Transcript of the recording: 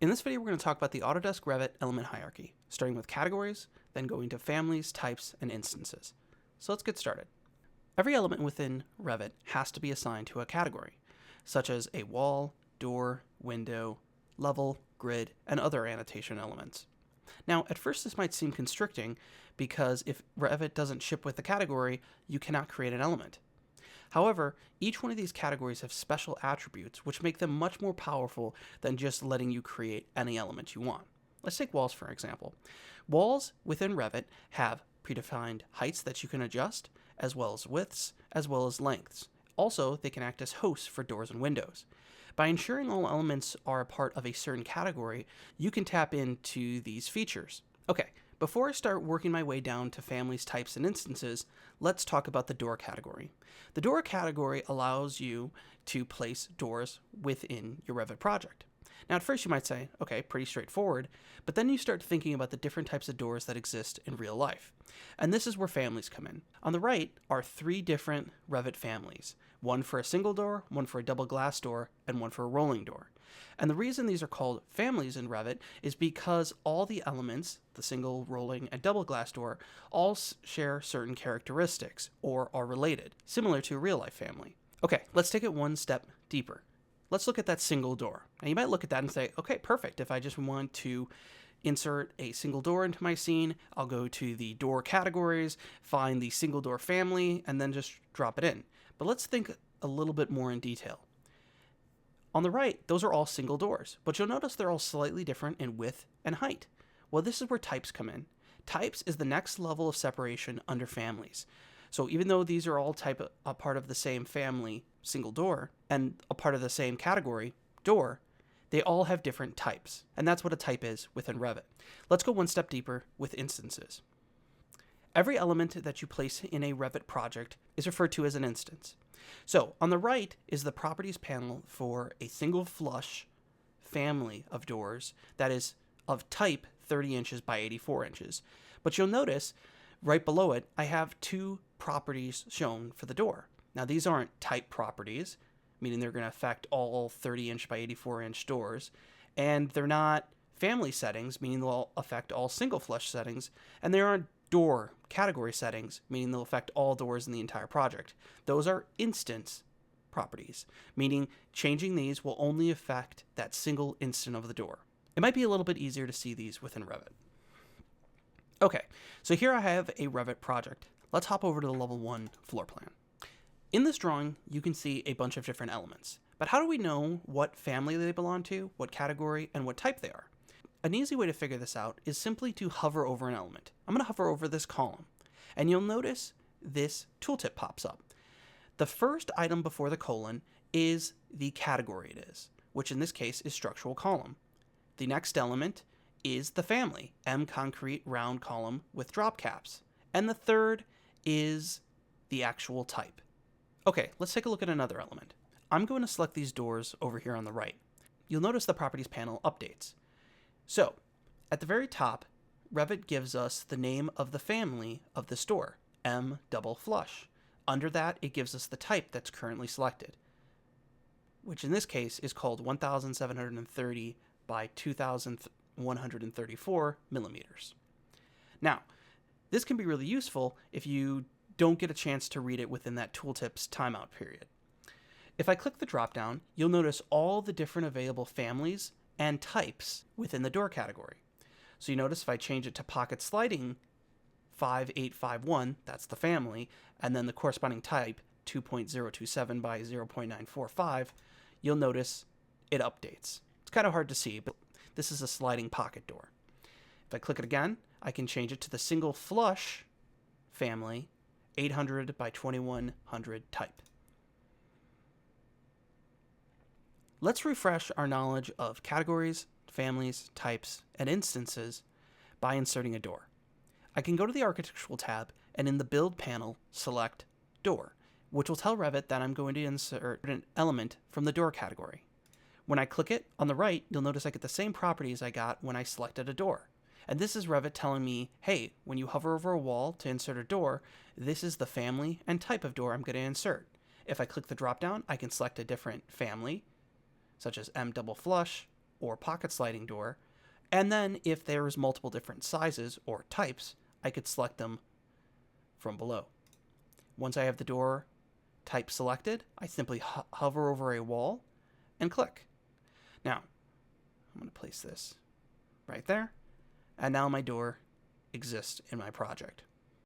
In this video, we're going to talk about the Autodesk Revit element hierarchy, starting with categories, then going to families, types, and instances. So let's get started. Every element within Revit has to be assigned to a category, such as a wall, door, window, level, grid, and other annotation elements. Now, at first this might seem constricting because if Revit doesn't ship with the category, you cannot create an element. However, each one of these categories have special attributes which make them much more powerful than just letting you create any element you want. Let's take walls for example. Walls within Revit have predefined heights that you can adjust, as well as widths, as well as lengths. Also, they can act as hosts for doors and windows. By ensuring all elements are a part of a certain category, you can tap into these features. Okay, before I start working my way down to families, types, and instances, let's talk about the door category. The door category allows you to place doors within your Revit project. Now, at first you might say, okay, pretty straightforward, but then you start thinking about the different types of doors that exist in real life. And this is where families come in. On the right are 3 different Revit families, one for a single door, one for a double glass door, and one for a rolling door. And the reason these are called families in Revit is because all the elements, the single, rolling, and double glass door, all share certain characteristics or are related, similar to a real-life family. Okay, let's take it one step deeper. Let's look at that single door. And you might look at that and say, okay, perfect. If I just want to insert a single door into my scene, I'll go to the door categories, find the single door family, and then just drop it in. But let's think a little bit more in detail. On the right, those are all single doors, but you'll notice they're all slightly different in width and height. Well, this is where types come in. Types is the next level of separation under families. So even though these are all a part of the same family, single door, and a part of the same category, door, they all have different types. And that's what a type is within Revit. Let's go one step deeper with instances. Every element that you place in a Revit project is referred to as an instance. So on the right is the properties panel for a single flush family of doors that is of type 30 inches by 84 inches. But you'll notice right below it, I have 2 properties shown for the door. Now these aren't type properties, meaning they're going to affect all 30 inch by 84 inch doors, and they're not family settings, meaning they'll affect all single flush settings, and they aren't door category settings, meaning they'll affect all doors in the entire project. Those are instance properties, meaning changing these will only affect that single instant of the door. It might be a little bit easier to see these within Revit. Okay, so here I have a Revit project. Let's hop over to the level 1 floor plan. In this drawing, you can see a bunch of different elements, but how do we know what family they belong to, what category, and what type they are? An easy way to figure this out is simply to hover over an element. I'm going to hover over this column, and you'll notice this tooltip pops up. The first item before the colon is the category it is, which in this case is structural column. The next element is the family, M concrete round column with drop caps. And the third is the actual type. Okay, let's take a look at another element. I'm going to select these doors over here on the right. You'll notice the properties panel updates. So, at the very top, Revit gives us the name of the family of this door, M double flush. Under that, it gives us the type that's currently selected, which in this case is called 1730 by 2134 millimeters. Now, this can be really useful if you don't get a chance to read it within that tooltip's timeout period. If I click the dropdown, you'll notice all the different available families and types within the door category. So you notice if I change it to pocket sliding 5851, that's the family, and then the corresponding type 2.027 by 0.945, you'll notice it updates. It's kind of hard to see, but this is a sliding pocket door. If I click it again, I can change it to the single flush family 800 by 2100 type. Let's refresh our knowledge of categories, families, types, and instances by inserting a door. I can go to the Architectural tab and in the Build panel, select Door, which will tell Revit that I'm going to insert an element from the door category. When I click it, on the right, you'll notice I get the same properties I got when I selected a door. And this is Revit telling me, hey, when you hover over a wall to insert a door, this is the family and type of door I'm going to insert. If I click the drop down, I can select a different family, such as M double flush, or pocket sliding door. And then if there's multiple different sizes or types, I could select them from below. Once I have the door type selected, I simply hover over a wall and click. Now, I'm going to place this right there. And now my door exists in my project.